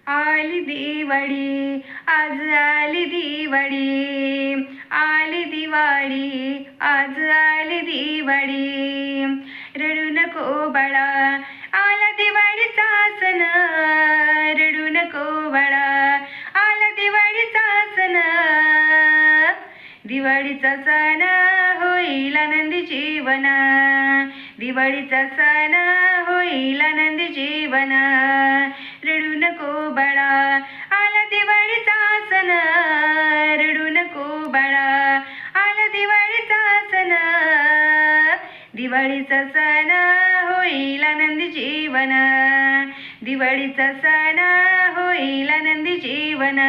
आली दिवाळी, आज आली दिवाळी, आली दिवाळी, आज आली दिवाळी. रडू नको बाळा, आला दिवाळीचा सण, रडू नको बाळा, आला दिवाळीचा सण. दिवाळीचा सण होईल आनंदी जीवन, दिवाळीचा सण होईल आनंदी जीवन. रडू नको बाळा, आला दिवाळीचा सण, रडू नको बाळा, आला दिवाळीचा सण. दिवाळीचा सण होईल आनंदी जीवन, दिवाळीचा सण होईल आनंदी जीवन.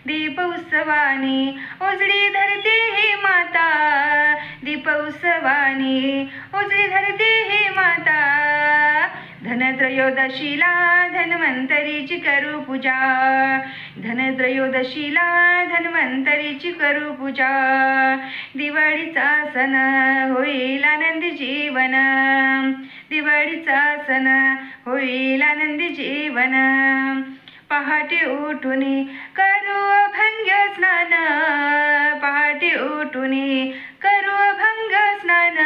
दीप उत्सवानी उजळी धरती ही माता, दीप उत्सवानी उजळी धरती ही माता. धनत्रयोदशीला धन्वंतरीची करू पूजा, धनत्रयोदशीला धन्वंतरीची करू पूजा. दिवाळीचा सण होईल आनंदी जीवन, दिवाळीचा सण होईल आनंदी जीवन. पहाटे उठून करू अभंग स्नान, पहाटे उठून करू अभंग स्नान.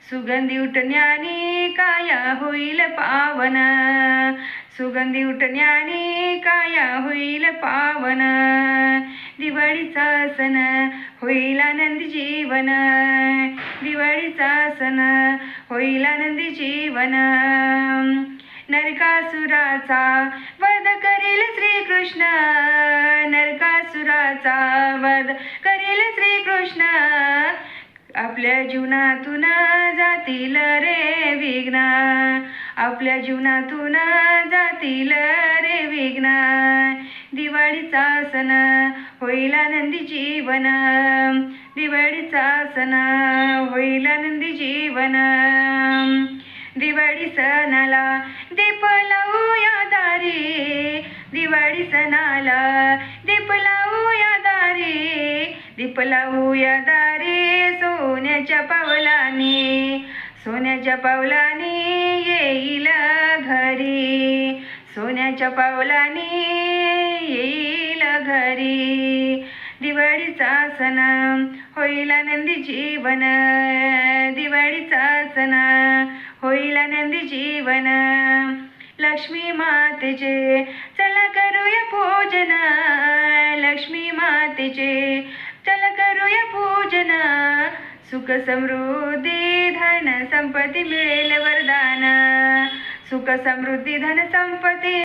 सुगंधी उठण्याने काया होईल पावन, सुगंधी उठण्याने काया होईल पावन. दिवाळीचा सण होईल आनंदी जीवन, दिवाळीचा सण होईल आनंदी जीवन. नरकासुराचा वध करील श्रीकृष्ण, नरकासुराचा वध करील श्रीकृष्ण. आपल्या जीवनातून जातील रे विघ्न, आपल्या जीवनातून जातील रे विघ्न. दिवाळीचा सण होईल आनंदी जीवन, दिवाळीचा सण होईल आनंदी जीवन. दिवाळी सणाला दीप लावूया दारी, दिवाळी सणाला दीप लावूया दारी, दीप लावूया दारी. सोन्याच्या पावलानी, सोन्याच्या पावलानी येईल घरी, सोन्याच्या पावलानी येईल घरी. दिवाळीचा सण होईल आनंदी जीवन, दिवाळीचा सण होईल आनंदी जीवन. लक्ष्मी मातेचे चला करूया पूजन, लक्ष्मी मातेचे चला करूया पूजन. सुख समृद्धी धन संपत्ती मिळेल वरदान, सुख समृद्धी धन संपत्ती